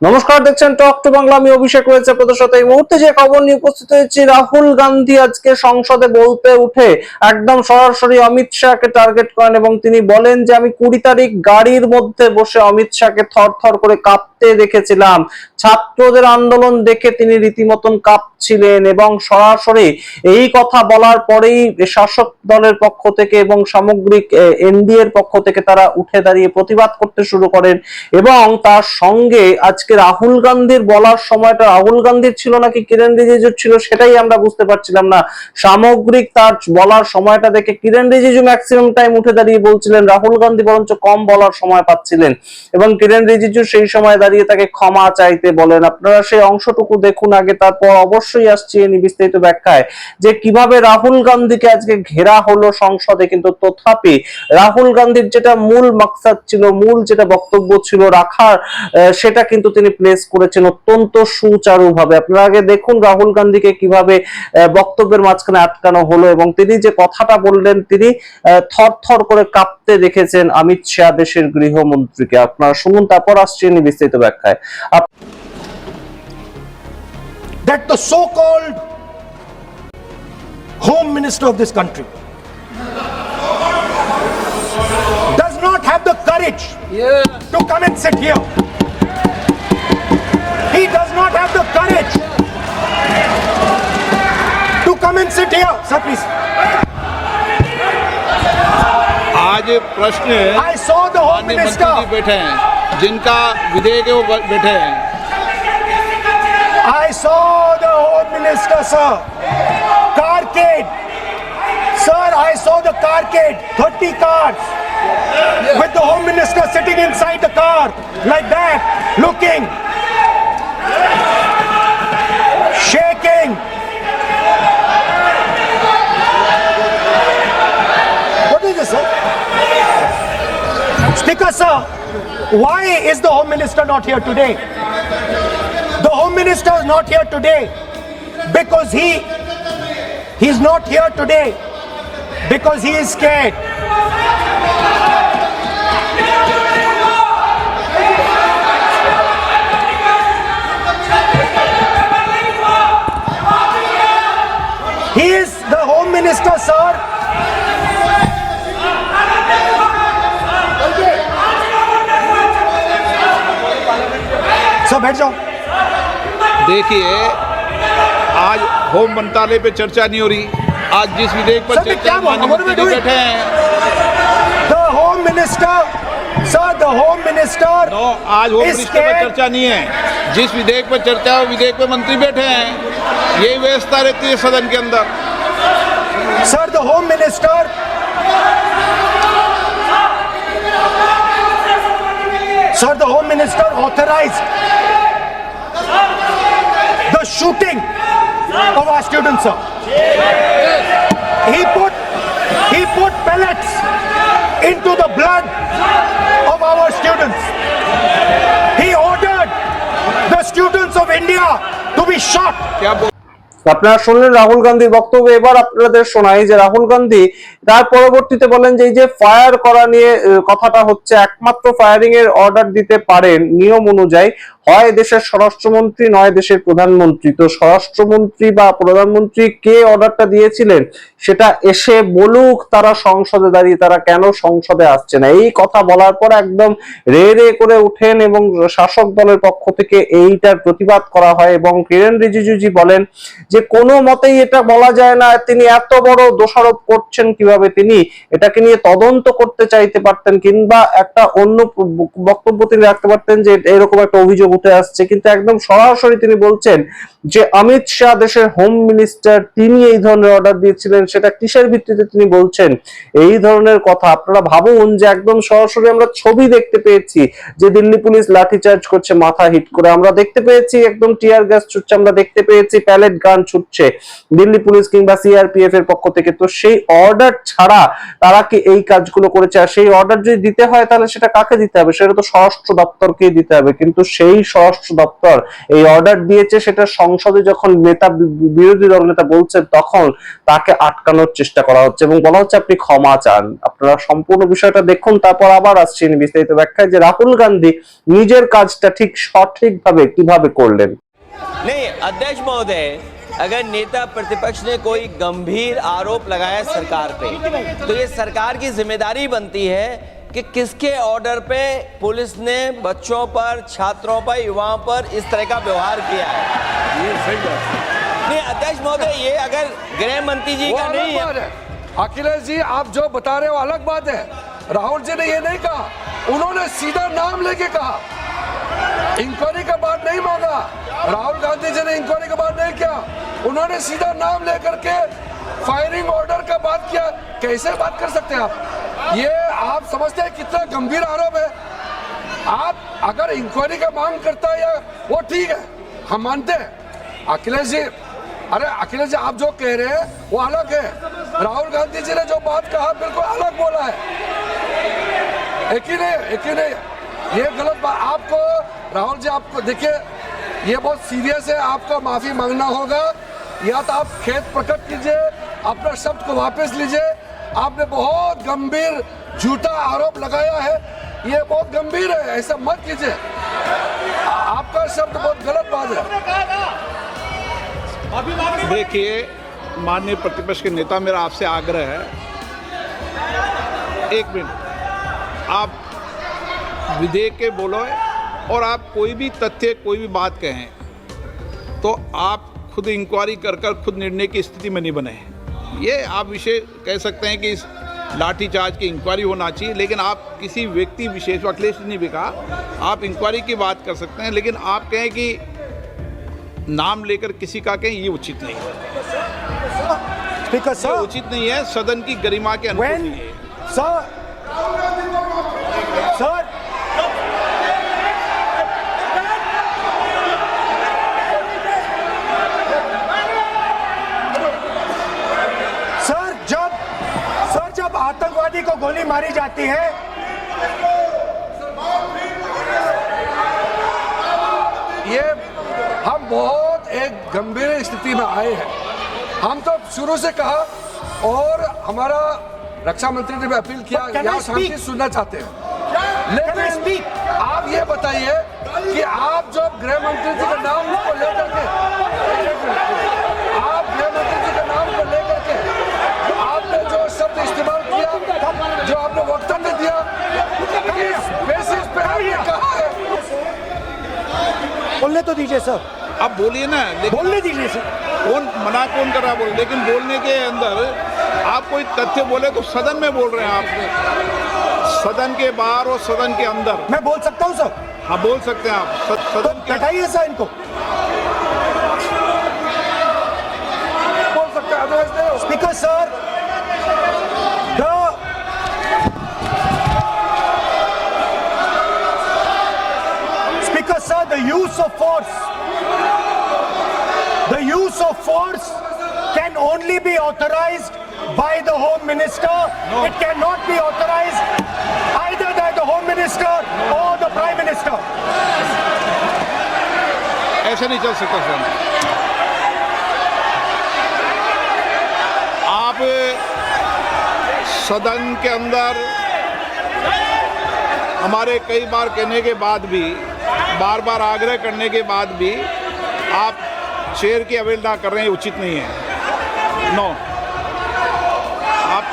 নমস্কার, দেখছেন talk to Bangla. আমি অভিষেক রয়েছে আপনাদের সাথে। এই মুহূর্তে যে খবর নিয়ে উপস্থিত হয়েছি, রাহুল গান্ধী আজকে সংসদে বলতে উঠে একদম সরাসরি অমিত শাহকে টার্গেট করেন এবং তিনি বলেন যে আমি 20 তারিখ গাড়ির মধ্যে বসে অমিত শাহকে থরথর করে কাঁপতে দেখেছিলাম। ছাত্রদের আন্দোলন দেখে তিনি রীতিমতন কাঁপছিলেন এবং সরাসরি এই কথা বলার পরেই শাসক দলের পক্ষ থেকে এবং সামগ্রিক এনডিএ এর পক্ষ থেকে তারা উঠে দাঁড়িয়ে প্রতিবাদ করতে শুরু করেন। এবং তার সঙ্গে আজকে রাহুল গান্ধীর বলার সময়টা রাহুল গান্ধীর ছিল নাকি কিরেন রিজিজুর ছিল সেটাই আমরা বুঝতে পারছিলাম না। সামগ্রিক তার বলার সময়টা দেখে কিরেন রিজিজু ম্যাক্সিমাম টাইম উঠে দাঁড়িয়ে বলছিলেন, রাহুল গান্ধী বরঞ্চ কম বলার সময় পাচ্ছিলেন এবং কিরেন রিজিজু সেই সময় দাঁড়িয়ে তাকে ক্ষমা চাইতে বলেন। আপনারা সেই অংশটুকু দেখুন আগে, তারপর অবশ্যই আসছি বিস্তারিত ব্যাখ্যায় যে কিভাবে রাহুল গান্ধীকে আজকে ঘেরা হলো সংসদে। কিন্তু তথাপি রাহুল গান্ধীর যেটা মূল মাকসাদ ছিল, মূল যেটা বক্তব্য ছিল রাখার, সেটা কিন্তু তিনি প্লেস করেছেন অত্যন্ত সুচারুভাবে। আপনারা আগে দেখুন রাহুল গান্ধীকে কিভাবে বক্তব্যের মাঝখানে আটকানো হলো এবং তিনি যে কথাটা বললেন, তিনি থরথর করে কাঁপতে দেখেছেন অমিত শাহ দেশের গৃহমন্ত্রীকে। আপনারা শুনুন, তারপর আসছি বিস্তারিত ব্যাখ্যায়। That the so-called Home Minister of this country does not have the courage to come and sit here. He does not have the courage to come and sit here. Sir, please. आज प्रश्न I saw the Home Minister. मंत्री जी बैठे हैं, जिनका विधेयक है वो बैठे हैं। I saw the Home Minister, sir. Carcade. Sir, I saw the carcade. 30 cars. With the Home Minister sitting inside the car. Like that. Looking. Shaking. What is this, sir? Speaker, sir. Why is the Home Minister not here today? The Home Minister is not here today because he's not here today because he is scared. He is the Home Minister, sir. Sir बैठ जाओ। देखिए, आज home मंत्रालय पे चर्चा नहीं हो रही। आज जिस विधेयक पर चर्चा मंत्री जी बैठे हैं, The Home Minister, sir, the Home Minister. No, आज होम मिनिस्टर पर चर्चा नहीं है। जिस विधेयक पर चर्चा है वो विधेयक पे मंत्री बैठे हैं। यही व्यवस्था रहती है सदन के अंदर। Sir, the Home Minister. Sir, the Home Minister authorized the shooting of our students, sir. He put pellets into the blood of our students. He ordered the students of India to be shot. क्या আপনারা শুনলেন রাহুল গান্ধীর বক্তব্য। এবার আপনাদের শোনাই যে রাহুল গান্ধী তার পরবর্তীতে বলেন যে এই যে ফায়ার করা নিয়ে কথাটা হচ্ছে, একমাত্র ফায়ারিং এর অর্ডার দিতে পারেন নিয়ম অনুযায়ী হয় দেশের স্বরাষ্ট্রমন্ত্রী নয় দেশের প্রধানমন্ত্রী। তো স্বরাষ্ট্রমন্ত্রী বা প্রধানমন্ত্রী কে অর্ডারটা দিয়েছিলেন সেটা এসে বলুক তারা সংসদে দাঁড়িয়ে, তারা কেন সংসদে আসছে না। এই কথা বলার পর একদম রে রে করে উঠেন এবং শাসক দলের পক্ষ থেকে এইটার প্রতিবাদ করা হয় এবং কিরেন রিজিজুজি বলেন যে কোনো মতেই এটা বলা যায় না, তিনি এত বড় দোষারোপ করছেন কিভাবে, তিনি এটাকে নিয়ে তদন্ত করতে চাইতে পারতেন কিংবা একটা অন্য বক্তব্য তিনি রাখতে পারতেন যে এরকম একটা অভিযোগ উঠে আসছে। কিন্তু একদম সরাসরি তিনি বলছেন যে অমিত শাহ দেশের হোম মিনিস্টার, তিনি এই ধরনের অর্ডার দিয়েছিলেন। সেটা কিসের ভিত্তিতে তিনি বলছেন এই ধরনের কথা? আপনারা ভাবুন যে একদম সরাসরি আমরা ছবি দেখতে পেয়েছি যে দিল্লি পুলিশ লাঠিচার্জ করছে মাথা হিট করে, আমরা দেখতে পেয়েছি একদম টিয়ার গ্যাস ছুটছে, আমরা দেখতে পেয়েছি প্যালেট গান ছুটছে দিল্লি পুলিশ কিংবা সিআরপিএফ এর পক্ষ থেকে। তো সেই অর্ডার ছাড়া তারা কি এই কাজগুলো করেছে? আর সেই অর্ডার যদি দিতে হয় তাহলে সেটা কাকে দিতে হবে? সেটা তো স্বরাষ্ট্র দপ্তরকে দিতে হবে। কিন্তু সেই স্বরাষ্ট্র দপ্তর এই অর্ডার দিয়েছে, সেটা সংসদে যখন বিরোধী দল নেতা বলছেন তখন তাকে আটকানোর চেষ্টা করা হচ্ছে এবং বলা হচ্ছে আপনি ক্ষমা চান। আপনারা সম্পূর্ণ বিষয়টা দেখুন, তারপর আবার আসছি বিস্তারিত ব্যাখ্যায় যে রাহুল গান্ধী নিজের কাজটা ঠিক সঠিকভাবে কিভাবে করলেন। नहीं अध्यक्ष महोदय, अगर नेता प्रतिपक्ष ने कोई गंभीर आरोप लगाया सरकार पे, तो ये सरकार की जिम्मेदारी बनती है कि किसके ऑर्डर पे पुलिस ने बच्चों पर, छात्रों पर, युवाओं पर इस तरह का व्यवहार किया है। नहीं अध्यक्ष महोदय, ये अगर गृह मंत्री जी का नहीं है। अखिलेश जी, आप जो बता रहे हो अलग बात है। राहुल जी ने ये नहीं कहा, उन्होंने सीधा नाम लेके कहा, इंक्वायरी का बात नहीं मांगा। राहुल गांधी जी ने इंक्वायरी का बात नहीं किया, उन्होंने सीधा नाम लेकर के फायरिंग ऑर्डर का बात किया। कैसे बात कर सकते हैं आप? ये आप समझते हैं कितना गंभीर आरोप है? आप अगर इंक्वायरी का मांग करता है या वो ठीक है, हम मानते हैं। अखिलेश जी, अरे अखिलेश जी, आप जो कह रहे हैं वो अलग है। राहुल गांधी जी ने जो बात कहा बिल्कुल अलग बोला है। एक ही नहीं, ये गलत बात। आपको राहुल जी, आपको देखिए, ये बहुत सीरियस है, आपको माफी मांगना होगा, या तो आप खेद प्रकट कीजिए, अपना शब्द को वापस लीजिए। आपने बहुत गंभीर झूठा आरोप लगाया है, ये बहुत गंभीर है, ऐसा मत कीजिए। आपका शब्द बहुत गलत बात है। देखिए माननीय प्रतिपक्ष के नेता, मेरा आपसे आग्रह है, एक मिनट आप विधेयक के बोलो और आप कोई भी तथ्य, कोई भी बात कहें तो आप खुद इंक्वायरी कर खुद निर्णय की स्थिति में नहीं बने। ये आप विषय कह सकते हैं कि इस लाठीचार्ज की इंक्वायरी होना चाहिए, लेकिन आप किसी व्यक्ति विशेष, अखिलेश ने भी कहा, आप इंक्वायरी की बात कर सकते हैं, लेकिन आप कहें कि नाम लेकर किसी का कहें, ये उचित नहीं है। Speaker, sir, उचित नहीं है, सदन की गरिमा के अनुरूप नहीं है। sir, जब आतंकवादी को गोली मारी जाती है, ये हम बहुत एक गंभीर स्थिति में आए हैं। हम तो शुरू से कहा, और हमारा रक्षा मंत्री ने भी अपील किया, यहाँ शांति सुनना चाहते हैं। लेकिन आप ये बताइए कि आप जो गृह मंत्री जी के नाम को लेकर के, आप गृह मंत्री जी के नाम को लेकर के आपने जो शब्द इस्तेमाल किया, जो आपने वक्तव्य दिया, किस बेसिस पे आपने कहा है? बोलने तो दीजिए सर, आप बोलिए ना, बोलने दीजिए सर। कौन कौन कर रहा है बोले, लेकिन बोलने के अंदर आप कोई तथ्य बोले तो सदन में बोल रहे हैं आप, सदन के बाहर और सदन के अंदर। मैं बोल सकता हूँ सर? हाँ बोल सकते हैं आप, सदन के बैठाइए सर इनको। बोल सकते हैं, अदरवाइज नहीं हो। Speaker sir, the use of force can only be authorized by the Home Minister. No. It cannot be authorized either by the Home Minister or the Prime Minister. ऐसे नहीं चल सकता सर। आप सदन के अंदर हमारे कई बार कहने के बाद भी, बार बार आग्रह करने के बाद भी आप शेर की अवहेलना कर रहे हैं, उचित नहीं है। नो, आप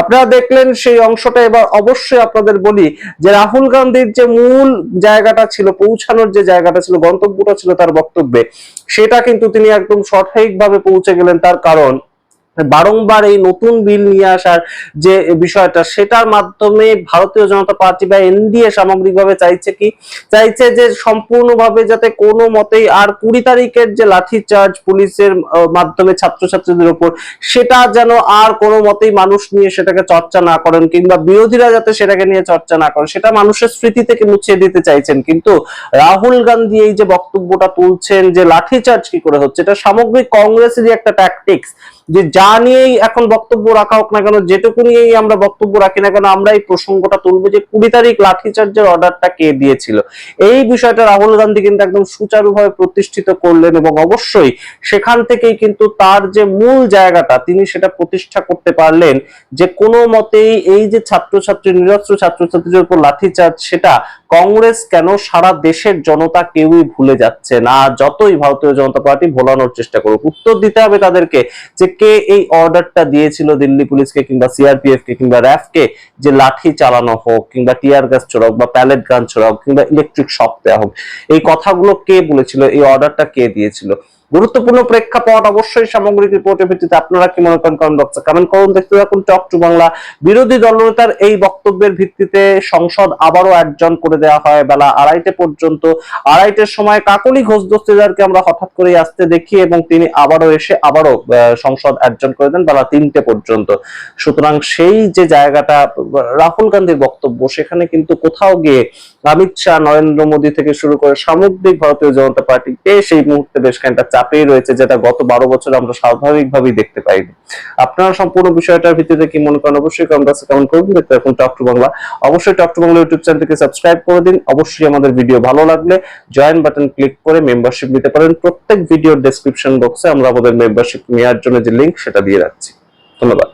আপনারা দেখলেন সেই অংশটা। এবার অবশ্যই আপনাদের বলি যে রাহুল গান্ধীর যে মূল জায়গাটা ছিল, পৌঁছানোর যে জায়গাটা ছিল, গন্তব্যটা ছিল তার বক্তব্যে, সেটা কিন্তু তিনি একদম সঠিকভাবে পৌঁছে গেলেন। তার কারণ বারংবার এই নতুন বিল নিয়ে আসার যে বিষয়টা, সেটার মাধ্যমে ভারতীয় জনতা পার্টি বা এনডিএ সামগ্রিকভাবে চাইছে যে সম্পূর্ণভাবে যাতে কোনো মতেই আর 20 তারিখের যে লাঠি চার্জ পুলিশের মাধ্যমে ছাত্রছাত্রীদের উপর, সেটা যেন আর কোনো মতেই মানুষ নিয়ে সেটাকে চর্চা না করেন, কিংবা বিরোধীরা যাতে সেটাকে নিয়ে চর্চা না করেন, সেটা মানুষের স্মৃতি থেকে মুছিয়ে দিতে চাইছেন। কিন্তু রাহুল গান্ধী এই যে বক্তব্যটা তুলছেন যে লাঠি চার্জ কি করে হচ্ছে, এটা সামগ্রিক কংগ্রেসেরই একটা ট্যাকটিক্স, যে যা নিয়েই এখন বক্তব্য রাখা হোক না কেন, যেটুকু নিয়েই আমরা বক্তব্য রাখি না কেন, আমরা এই প্রসঙ্গটা তুলবো যে 20 তারিখ লাঠিচার্জের অর্ডারটা কে দিয়েছিল। এই বিষয়টা রাহুল গান্ধী কিন্তু একদম সুচারুভাবে প্রতিষ্ঠিত করলেন, এবং অবশ্যই সেখান থেকেই কিন্তু তার যে মূল জায়গাটা তিনি সেটা প্রতিষ্ঠা করতে পারলেন, যে কোনো মতেই এই যে নিরস্ত্র ছাত্রছাত্রীদের উপর লাঠিচার্জ, সেটা কংগ্রেস কেন সারা দেশের জনতা কেউই ভুলে যাচ্ছে না, যতই ভারতীয় জনতা পার্টি ভোলানোর চেষ্টা করুক। উত্তর দিতে হবে তাদেরকে যে কে এই অর্ডারটা দিয়েছিল দিল্লি পুলিশকে কিংবা সিআরপিএফ কে কিংবা র্যাফ কে, যে লাঠি চালানো হোক কিংবা টিয়ার গ্যাস ছোড়া বা প্যালেট গান ছোড়া কিংবা ইলেকট্রিক শক দেওয়া হোক, এই কথাগুলো কে বলেছিল, এই অর্ডারটা কে দিয়েছিল। গুরুত্বপূর্ণ প্রেক্ষাপট অবশ্যই সামগ্রিক রিপোর্টের ভিত্তিতে আপনারা কি মনে করেন কমেন্ট বক্সে কমেন্ট করুন। দেখতে থাকুন টক টু বাংলা। বিরোধী দলনেতার এই বক্তব্যের ভিত্তিতে সংসদ আবারও অ্যাডজন করে দেওয়া হয় বেলা 2:30 পর্যন্ত। 2:30-এর সময় কাকলি ঘোষ দস্তিদারকে আমরা হঠাৎ করে আসতে দেখি, এবং তিনি আবারও সংসদ অ্যাডজন করে দেন বেলা 3টে পর্যন্ত। সুতরাং সেই যে জায়গাটা রাহুল গান্ধীর বক্তব্য, সেখানে কিন্তু কোথাও গিয়ে অমিত শাহ, নরেন্দ্র মোদী থেকে শুরু করে সামগ্রিক ভারতীয় জনতা পার্টিকে সেই মুহূর্তে বেশ খানিকটা চাপেই রয়েছে, যেটা গত 12 বছর আমরা স্বাভাবিকভাবেই দেখতে পাইনি। আপনারা সম্পূর্ণ বিষয়টার ভিত্তিতে কি মনে করেন অবশ্যই কমেন্ট করুন। দেখতে থাকুন টক টু বাংলা। অবশ্যই টক টু বাংলা ইউটিউব চ্যানেলটিকে সাবস্ক্রাইব করে দিন। অবশ্যই আমাদের ভিডিও ভালো লাগলে জয়েন বাটন ক্লিক করে মেম্বারশিপ নিতে পারেন। প্রত্যেক ভিডিওর ডেসক্রিপশন বক্সে আমরা আমাদের মেম্বারশিপ নেওয়ার জন্য যে লিংক সেটা দিয়ে রাখছি। ধন্যবাদ।